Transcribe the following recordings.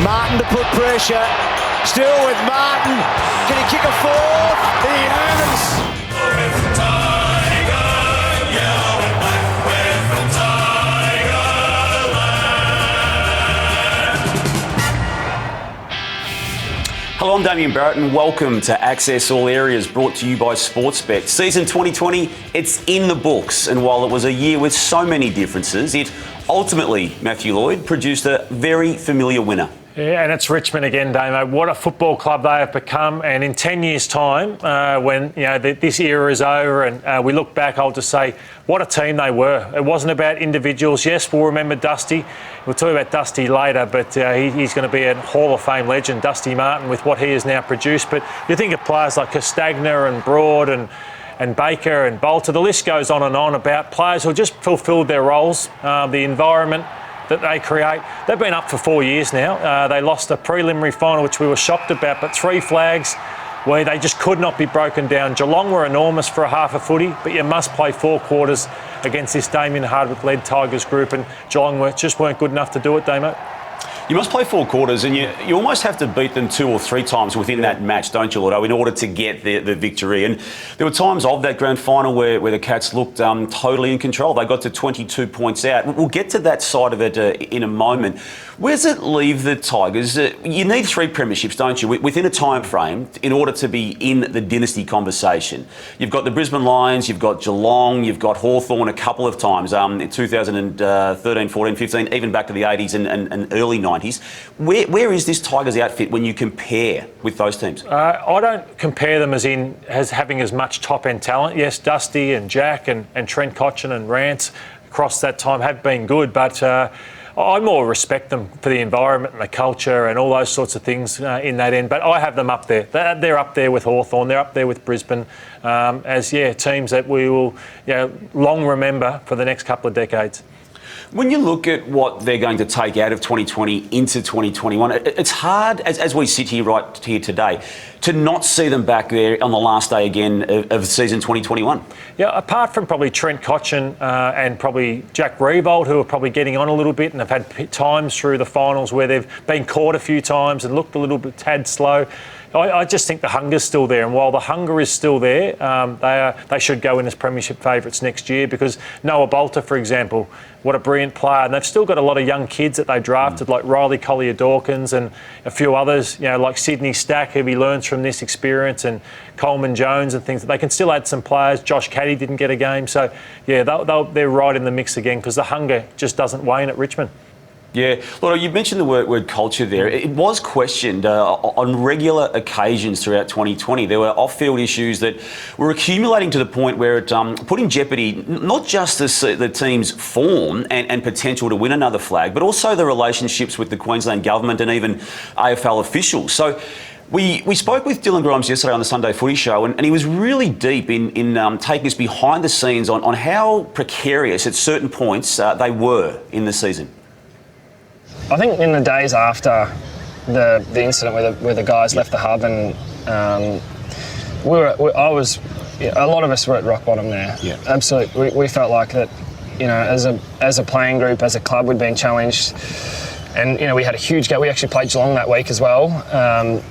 Martin to put pressure. Still with Martin. Can he kick a fourth? He has. Hello, I'm Damien Barrett and welcome to Access All Areas, brought to you by Sportsbet. Season 2020, it's in the books, and while it was a year with so many differences, it ultimately, Matthew Lloyd, produced a very familiar winner. Yeah, and it's Richmond again, Damo. What a football club they have become. And in 10 years' time, when this era is over and we look back, I'll just say, what a team they were. It wasn't about individuals. Yes, we'll remember Dusty. We'll talk about Dusty later, but he's going to be a Hall of Fame legend, Dusty Martin, with what he has now produced. But you think of players like Castagna and Broad and Baker and Bolter. The list goes on and on about players who just fulfilled their roles, the environment that they create. They've been up for 4 years now. They lost a preliminary final, which we were shocked about, but 3 flags where they just could not be broken down. Geelong were enormous for a half a footy, but you must play 4 quarters against this Damien Hardwick-led Tigers group, and Geelong just weren't good enough to do it, Damo. You must play 4 quarters, and you almost have to beat them 2 or 3 times within that match, don't you, Lotto, in order to get the victory. And there were times of that grand final where the Cats looked totally in control. They got to 22 points out. We'll get to that side of it in a moment. Where does it leave the Tigers? You need 3 premierships, don't you, within a time frame in order to be in the dynasty conversation. You've got the Brisbane Lions, you've got Geelong, you've got Hawthorn a couple of times, in 2013, 14, 15, even back to the 80s and early 90s. Where is this Tigers outfit when you compare with those teams? I don't compare them as having as much top-end talent. Yes, Dusty and Jack and Trent Cotchin and Rance across that time have been good, but I more respect them for the environment and the culture and all those sorts of things in that end. But I have them up there. They're up there with Hawthorn. They're up there with Brisbane as teams that we will long remember for the next couple of decades. When you look at what they're going to take out of 2020 into 2021, it's hard, as we sit here right here today, to not see them back there on the last day again of season 2021. Yeah, apart from probably Trent Cotchin and probably Jack Riewoldt, who are probably getting on a little bit and have had times through the finals where they've been caught a few times and looked a little bit tad slow. I just think the hunger's still there, and while the hunger is still there, they should go in as premiership favourites next year, because Noah Bolter, for example, what a brilliant player, and they've still got a lot of young kids that they drafted, like Riley Collier-Dawkins and a few others, like Sydney Stack, who he learns from this experience, and Coleman Jones and things. They can still add some players. Josh Caddy didn't get a game, so they're right in the mix again, because the hunger just doesn't wane at Richmond. Yeah, Lotto, you mentioned the word culture there. It was questioned on regular occasions throughout 2020. There were off-field issues that were accumulating to the point where it put in jeopardy not just the team's form and potential to win another flag, but also the relationships with the Queensland government and even AFL officials. So we spoke with Dylan Grimes yesterday on the Sunday Footy Show, and he was really deep in taking us behind the scenes on how precarious at certain points they were in the season. I think in the days after the incident where the guys left the hub, and a lot of us were at rock bottom there. Yeah. Absolutely, we felt like that. As a playing group, as a club, we'd been challenged, and we had a huge game. We actually played Geelong that week as well.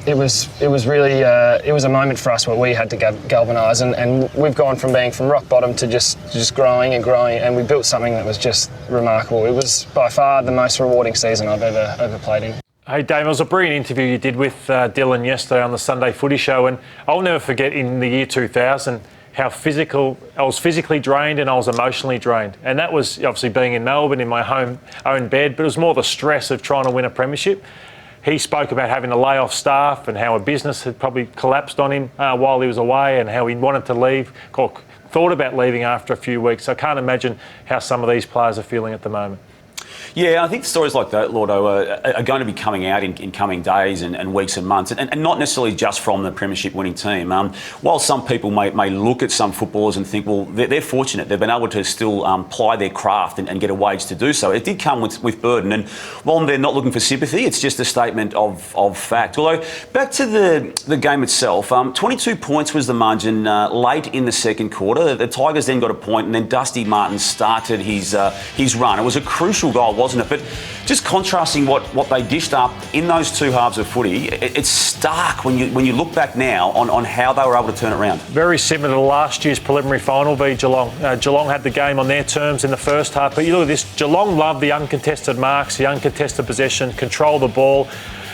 It was really a moment for us where we had to galvanise, and we've gone from being from rock bottom to just growing, and we built something that was just remarkable. It was by far the most rewarding season I've ever played in. Hey Dave, it was a brilliant interview you did with Dylan yesterday on the Sunday Footy Show, and I'll never forget in the year 2000 how I was physically drained and I was emotionally drained. And that was obviously being in Melbourne in my own bed, but it was more the stress of trying to win a premiership. He spoke about having to lay off staff and how a business had probably collapsed on him while he was away, and how he wanted to leave, or thought about leaving after a few weeks. I can't imagine how some of these players are feeling at the moment. Yeah, I think stories like that, Lordo, are going to be coming out in coming days and weeks and months, and not necessarily just from the premiership winning team. While some people may look at some footballers and think, well, they're fortunate. They've been able to still ply their craft and get a wage to do so. It did come with burden, and while they're not looking for sympathy, it's just a statement of fact. Although, back to the game itself, 22 points was the margin late in the second quarter. The Tigers then got a point, and then Dusty Martin started his run. It was a crucial goal. wasn't it? But just contrasting what they dished up in those two halves of footy, it's stark when you look back now on how they were able to turn it around. Very similar to last year's preliminary final v Geelong. Geelong had the game on their terms in the first half, but you look at this, Geelong loved the uncontested marks, the uncontested possession, control the ball.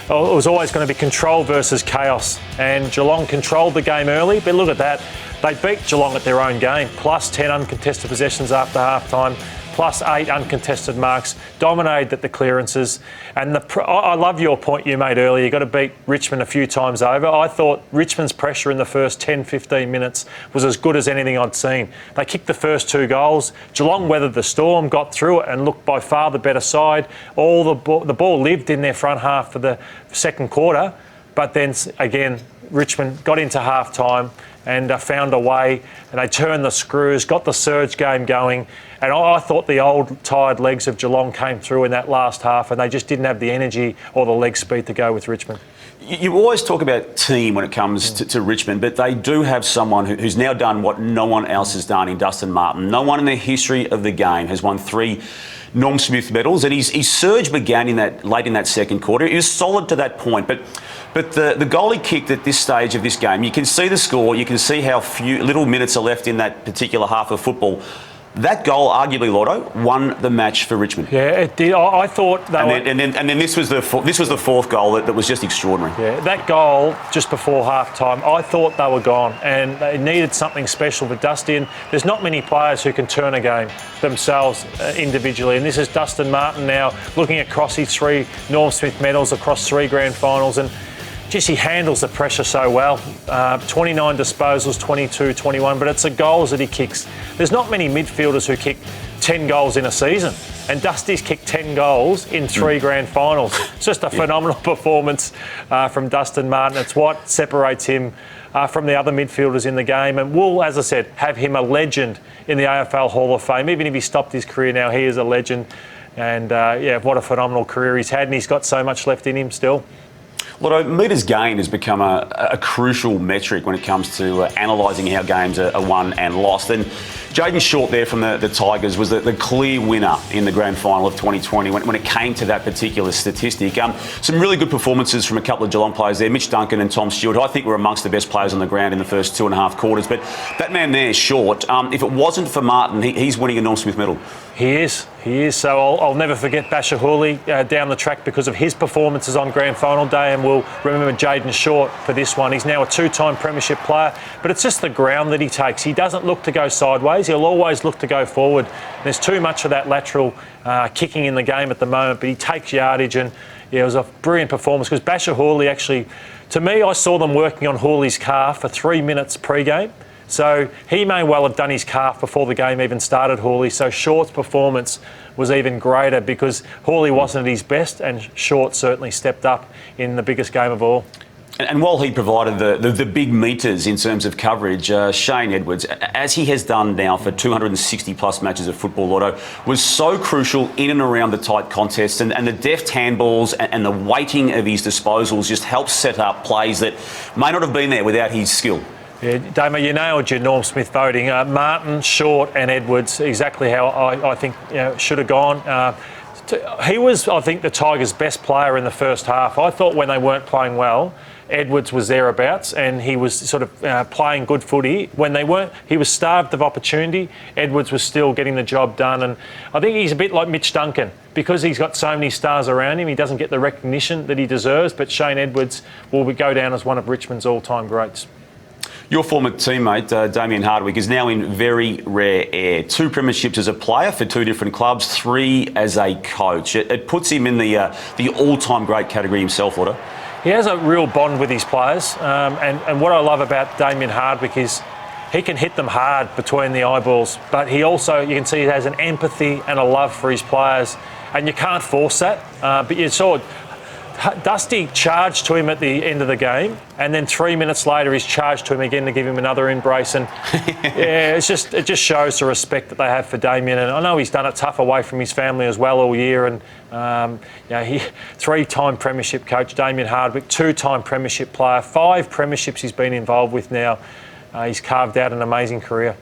It was always going to be control versus chaos, and Geelong controlled the game early, but look at that. They beat Geelong at their own game, plus 10 uncontested possessions after half-time, plus 8 uncontested marks, dominated at the clearances. And I love your point you made earlier. You've got to beat Richmond a few times over. I thought Richmond's pressure in the first 10-15 minutes was as good as anything I'd seen. They kicked the first 2 goals. Geelong weathered the storm, got through it and looked by far the better side. The ball lived in their front half for the second quarter. But then, again, Richmond got into half-time and found a way, and they turned the screws, got the surge game going. And I thought the old tired legs of Geelong came through in that last half, and they just didn't have the energy or the leg speed to go with Richmond. You always talk about team when it comes to Richmond, but they do have someone who's now done what no one else has done in Dustin Martin. No one in the history of the game has won 3 Norm Smith medals, and his surge began late in that second quarter. He was solid to that point, but the goal he kicked at this stage of this game, you can see the score, you can see how little minutes are left in that particular half of football. That goal, arguably, Lotto, won the match for Richmond. Yeah, it did. I thought that. And then this was the fourth goal that was just extraordinary. Yeah, that goal just before half time, I thought they were gone, and they needed something special for Dustin. There's not many players who can turn a game themselves individually, and this is Dustin Martin now looking across his 3 Norm Smith medals across 3 grand finals, and just he handles the pressure so well. 29 disposals, 22, 21, but it's the goals that he kicks. There's not many midfielders who kick 10 goals in a season, and Dusty's kicked 10 goals in 3 grand finals. It's just a phenomenal performance from Dustin Martin. It's what separates him from the other midfielders in the game, and will, as I said, have him a legend in the AFL Hall of Fame. Even if he stopped his career now, he is a legend. And what a phenomenal career he's had, and he's got so much left in him still. Lotto, metres gained has become a crucial metric when it comes to analysing how games are won and lost. And Jayden Short there from the Tigers was the clear winner in the grand final of 2020 when it came to that particular statistic. Some really good performances from a couple of Geelong players there, Mitch Duncan and Tom Stewart, who I think were amongst the best players on the ground in the first 2.5 quarters. But that man there, Short, if it wasn't for Martin, he's winning a Norm Smith medal. He is. So I'll never forget Basher Hooley down the track because of his performances on grand final day, and we'll remember Jayden Short for this one. He's now a 2-time premiership player, but it's just the ground that he takes. He doesn't look to go sideways. He'll always look to go forward. There's too much of that lateral kicking in the game at the moment, but he takes yardage, and it was a brilliant performance because Basher Hooley actually, to me, I saw them working on Hooley's calf for 3 minutes pre-game. So he may well have done his calf before the game even started, Hooley. So Short's performance was even greater because Hooley wasn't at his best, and Short certainly stepped up in the biggest game of all. And while he provided the big metres in terms of coverage, Shane Edwards, as he has done now for 260-plus matches of football, Lotto, was so crucial in and around the tight contests, and the deft handballs and the weighting of his disposals just helps set up plays that may not have been there without his skill. Yeah, Damo, you nailed your Norm Smith voting. Martin, Short and Edwards, exactly how I think should have gone. He was, I think, the Tigers' best player in the first half. I thought when they weren't playing well, Edwards was thereabouts, and he was sort of playing good footy. When they weren't, he was starved of opportunity. Edwards was still getting the job done, and I think he's a bit like Mitch Duncan. Because he's got so many stars around him, he doesn't get the recognition that he deserves, but Shane Edwards will go down as one of Richmond's all-time greats. Your former teammate, Damien Hardwick, is now in very rare air. 2 premierships as a player for 2 different clubs, 3 as a coach. It puts him in the all-time great category himself, Lotto. He has a real bond with his players, and what I love about Damien Hardwick is he can hit them hard between the eyeballs, but he also, you can see, he has an empathy and a love for his players, and you can't force that. But you saw Dusty charged to him at the end of the game, and then 3 minutes later he's charged to him again to give him another embrace, and it just shows the respect that they have for Damien. And I know he's done it tough away from his family as well all year, and he 3-time premiership coach Damien Hardwick, 2-time premiership player, 5 premierships he's been involved with now. He's carved out an amazing career.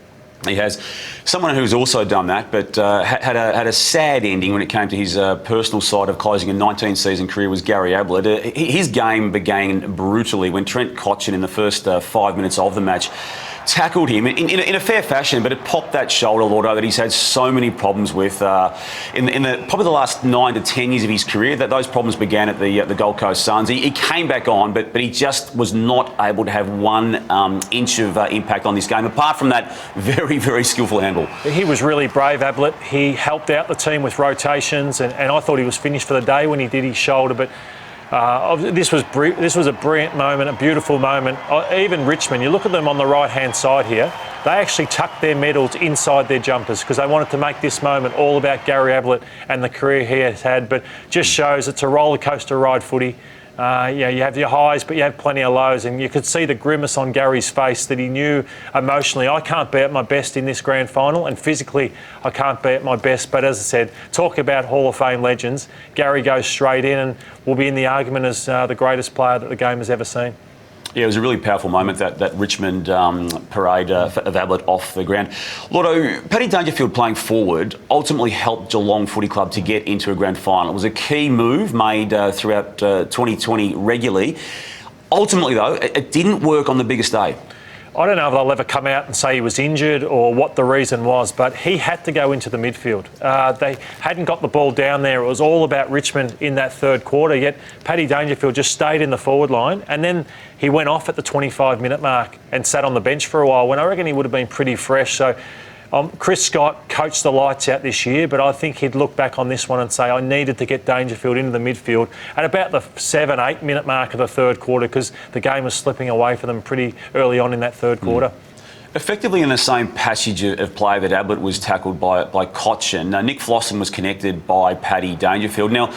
He has someone who's also done that, but had a sad ending when it came to his personal side of closing a 19-season career was Gary Ablett. His game began brutally when Trent Cotchin, in the first 5 minutes of the match, tackled him in a fair fashion, but it popped that shoulder, Lordo, that he's had so many problems with in probably the last 9 to 10 years of his career. That those problems began at the Gold Coast Suns. He came back on, but he just was not able to have 1 inch of impact on this game, apart from that very, very skillful handle. He was really brave, Ablett. He helped out the team with rotations, and I thought he was finished for the day when he did his shoulder, but this was a brilliant moment, a beautiful moment. Even Richmond, you look at them on the right-hand side here, they actually tucked their medals inside their jumpers because they wanted to make this moment all about Gary Ablett and the career he has had, but just shows it's a roller coaster ride footy. You have your highs, but you have plenty of lows, and you could see the grimace on Gary's face that he knew emotionally, I can't be at my best in this grand final, and physically I can't be at my best. But as I said, talk about Hall of Fame legends. Gary goes straight in and will be in the argument as the greatest player that the game has ever seen. Yeah, it was a really powerful moment, that Richmond parade of Ablett off the ground. Lotto, Paddy Dangerfield playing forward ultimately helped Geelong Footy Club to get into a grand final. It was a key move made throughout 2020 regularly. Ultimately, though, it didn't work on the biggest day. I don't know if they'll ever come out and say he was injured or what the reason was, but he had to go into the midfield. They hadn't got the ball down there. It was all about Richmond in that third quarter, yet Paddy Dangerfield just stayed in the forward line, and then he went off at the 25-minute mark and sat on the bench for a while when I reckon he would have been pretty fresh. So Chris Scott coached the lights out this year, but I think he'd look back on this one and say, I needed to get Dangerfield into the midfield at about the 7-8 minute mark of the third quarter because the game was slipping away for them pretty early on in that third quarter. Effectively in the same passage of play that Ablett was tackled by Cotchin, Nick Flosson was connected by Paddy Dangerfield. Now,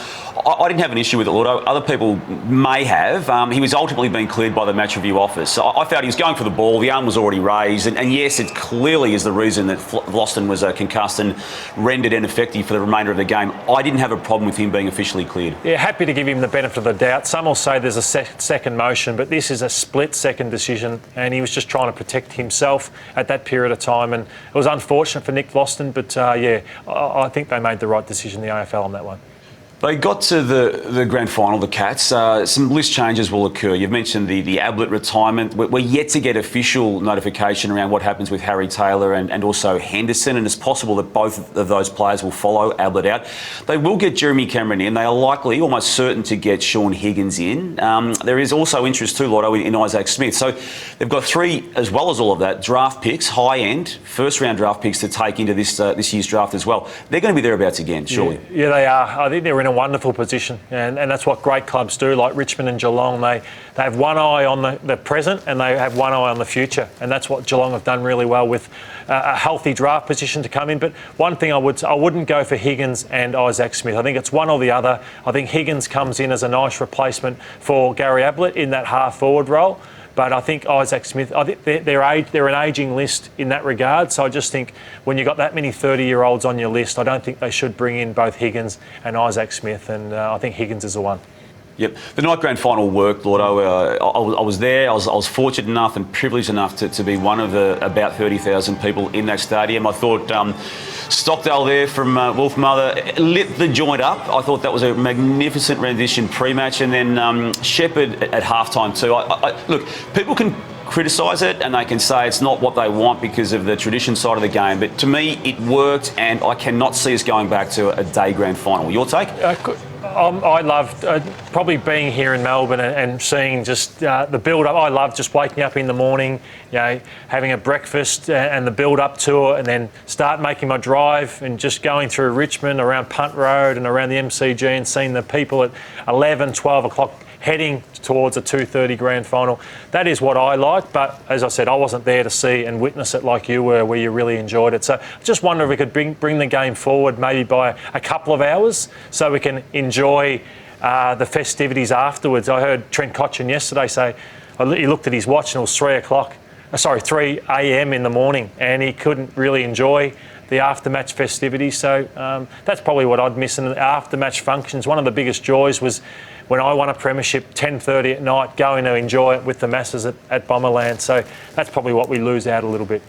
I didn't have an issue with it, although other people may have. He was ultimately being cleared by the match review office. So I felt he was going for the ball, the arm was already raised, and yes, it clearly is the reason that Flosson was concussed and rendered ineffective for the remainder of the game. I didn't have a problem with him being officially cleared. Yeah, happy to give him the benefit of the doubt. Some will say there's a second motion, but this is a split-second decision, and he was just trying to protect himself at that period of time, and it was unfortunate for Nick Floston, but I think they made the right decision, the AFL, on that one. They got to the grand final, the Cats. Some list changes will occur. You've mentioned the Ablett retirement. We're yet to get official notification around what happens with Harry Taylor and also Henderson, and it's possible that both of those players will follow Ablett out. They will get Jeremy Cameron in. They are likely, almost certain, to get Sean Higgins in. There is also interest too, Lotto, in Isaac Smith. So they've got 3, as well as all of that, draft picks, high-end, first-round draft picks to take into this year's draft as well. They're going to be thereabouts again, surely. Yeah, they are. I think they're in a wonderful position, and that's what great clubs do, like Richmond and Geelong. They have one eye on the present and they have one eye on the future, and that's what Geelong have done really well with a healthy draft position to come in. But one thing I wouldn't go for Higgins and Isaac Smith. I think it's one or the other. I think Higgins comes in as a nice replacement for Gary Ablett in that half-forward role. But I think Isaac Smith, I think they're an ageing list in that regard. So I just think when you've got that many 30-year-olds on your list, I don't think they should bring in both Higgins and Isaac Smith. And I think Higgins is the one. Yep. The night grand final worked, Lordo. I was there. I was fortunate enough and privileged enough to be one of the about 30,000 people in that stadium. I thought Stockdale there from Wolf Mother lit the joint up. I thought that was a magnificent rendition pre-match, and then Shepherd at halftime too. Look, people can criticise it and they can say it's not what they want because of the tradition side of the game, but to me it worked, and I cannot see us going back to a day grand final. Your take? I loved probably being here in Melbourne and seeing just the build-up. I love just waking up in the morning, having a breakfast and the build-up to it, and then start making my drive and just going through Richmond, around Punt Road and around the MCG, and seeing the people at 11, 12 o'clock heading towards a 2:30 grand final. That is what I like, but as I said, I wasn't there to see and witness it like you were, where you really enjoyed it. So I just wonder if we could bring the game forward maybe by a couple of hours so we can enjoy the festivities afterwards. I heard Trent Cotchin yesterday say, he looked at his watch and it was 3 a.m. in the morning, and he couldn't really enjoy the after-match festivities. So that's probably what I'd miss in the after-match functions. One of the biggest joys was when I won a premiership, 10:30 at night, going to enjoy it with the masses at Bomberland. So that's probably what we lose out a little bit.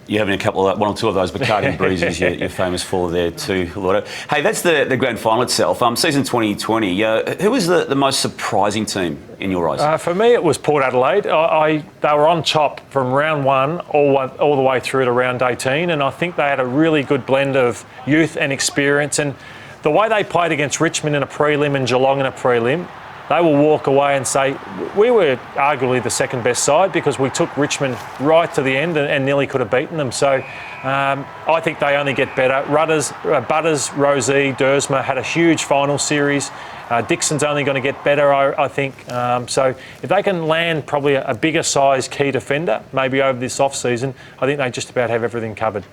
You're having one or two of those Bacardi breezes you're famous for there too, Lordo. Hey, that's the grand final itself. Season 2020. Who was the most surprising team in your eyes? For me, it was Port Adelaide. They were on top from round 1 all the way through to round 18, and I think they had a really good blend of youth and experience. And the way they played against Richmond in a prelim and Geelong in a prelim, they will walk away and say, we were arguably the second best side because we took Richmond right to the end and nearly could have beaten them. So I think they only get better. Butters, Rozee, Dersma had a huge final series. Dixon's only going to get better, I think. So if they can land probably a bigger size key defender, maybe over this off-season, I think they just about have everything covered.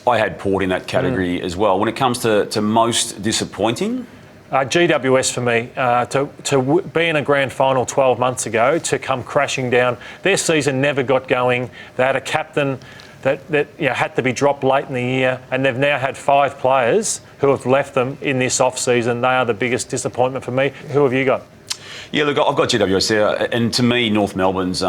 I had Port in that category as well. When it comes to most disappointing... GWS for me, to be in a grand final 12 months ago, to come crashing down. Their season never got going. They had a captain that had to be dropped late in the year, and they've now had 5 players who have left them in this off-season. They are the biggest disappointment for me. Who have you got? Yeah, look, I've got GWS there, and to me, North Melbourne's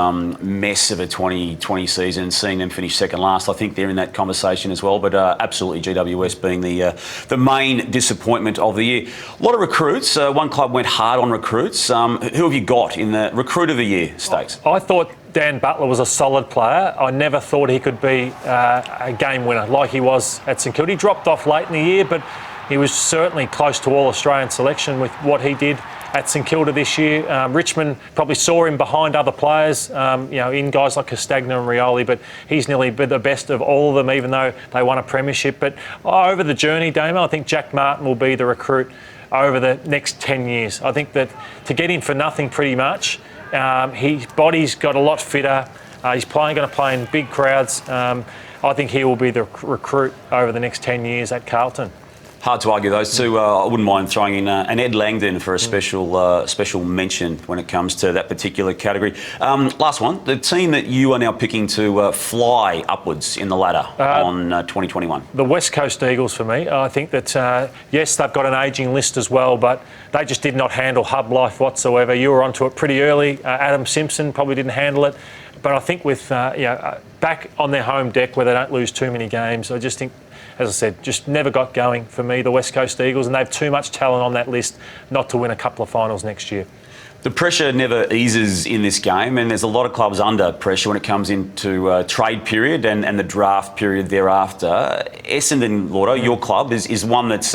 mess of a 2020 season, seeing them finish second last, I think they're in that conversation as well. But absolutely, GWS being the main disappointment of the year. A lot of recruits. One club went hard on recruits. Who have you got in the Recruit of the Year stakes? I thought Dan Butler was a solid player. I never thought he could be a game winner like he was at St Kilda. He dropped off late in the year, but he was certainly close to All-Australian selection with what he did at St Kilda this year. Richmond probably saw him behind other players, in guys like Castagna and Rioli, but he's nearly the best of all of them, even though they won a premiership. But over the journey, Damo, I think Jack Martin will be the recruit over the next 10 years. I think that to get him for nothing pretty much, his body's got a lot fitter. He's going to play in big crowds. I think he will be the recruit over the next 10 years at Carlton. Hard to argue those two. I wouldn't mind throwing in an Ed Langdon for a special mention when it comes to that particular category. Last one, the team that you are now picking to fly upwards in the ladder on 2021. The West Coast Eagles for me. I think that, yes, they've got an ageing list as well, but they just did not handle hub life whatsoever. You were onto it pretty early. Adam Simpson probably didn't handle it. But I think with back on their home deck where they don't lose too many games, I just think, as I said, just never got going for me, the West Coast Eagles, and they have too much talent on that list not to win a couple of finals next year. The pressure never eases in this game, and there's a lot of clubs under pressure when it comes into trade period and the draft period thereafter. Essendon, Lordo, your club, is one that's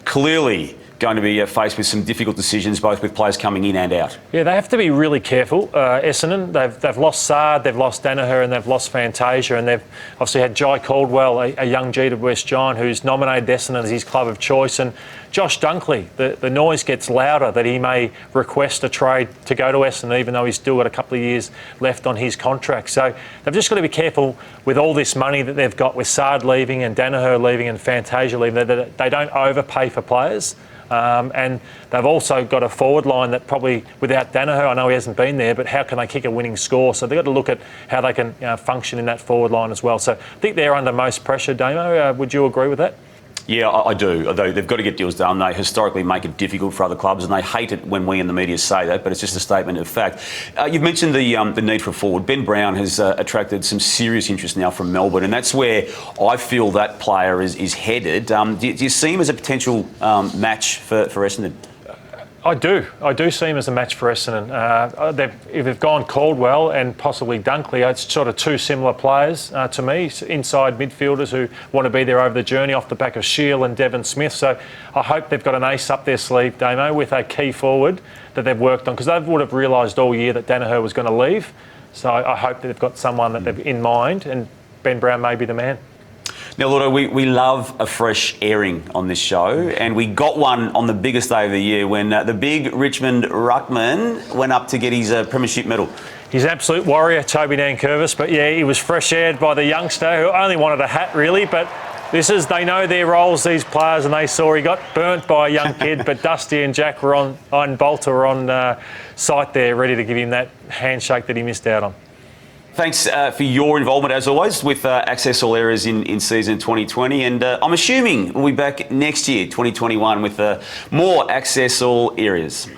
clearly going to be faced with some difficult decisions, both with players coming in and out. Yeah, they have to be really careful. Essendon, they've lost Saad, they've lost Danaher, and they've lost Fantasia, and they've obviously had Jai Caldwell, a young GWS giant who's nominated Essendon as his club of choice, and Josh Dunkley. The noise gets louder that he may request a trade to go to Essendon, even though he's still got a couple of years left on his contract. So they've just got to be careful with all this money that they've got, with Saad leaving and Danaher leaving and Fantasia leaving, that they don't overpay for players. And they've also got a forward line that probably, without Danaher, I know he hasn't been there, but how can they kick a winning score? So they've got to look at how they can function in that forward line as well. So I think they're under most pressure, Damo. Would you agree with that? Yeah, I do. Although they've got to get deals done. They historically make it difficult for other clubs, and they hate it when we in the media say that, but it's just a statement of fact. You've mentioned the need for a forward. Ben Brown has attracted some serious interest now from Melbourne, and that's where I feel that player is headed. Do you see him as a potential match for Essendon? I do see him as a match for Essendon. If they've gone Caldwell and possibly Dunkley, it's sort of two similar players to me, inside midfielders who want to be there over the journey off the back of Shield and Devon Smith. So I hope they've got an ace up their sleeve, Damo, with a key forward that they've worked on, because they would have realised all year that Danaher was going to leave. So I hope that they've got someone that they've in mind, and Ben Brown may be the man. Now, Lordo, we love a fresh airing on this show, and we got one on the biggest day of the year when the big Richmond ruckman went up to get his premiership medal. He's an absolute warrior, Toby Nankervis, but yeah, he was fresh aired by the youngster who only wanted a hat really, but they know their roles, these players, and they saw he got burnt by a young kid, but Dusty and Jack were on Bolter were on site there, ready to give him that handshake that he missed out on. Thanks for your involvement, as always, with Access All Areas in season 2020. And I'm assuming we'll be back next year, 2021, with more Access All Areas.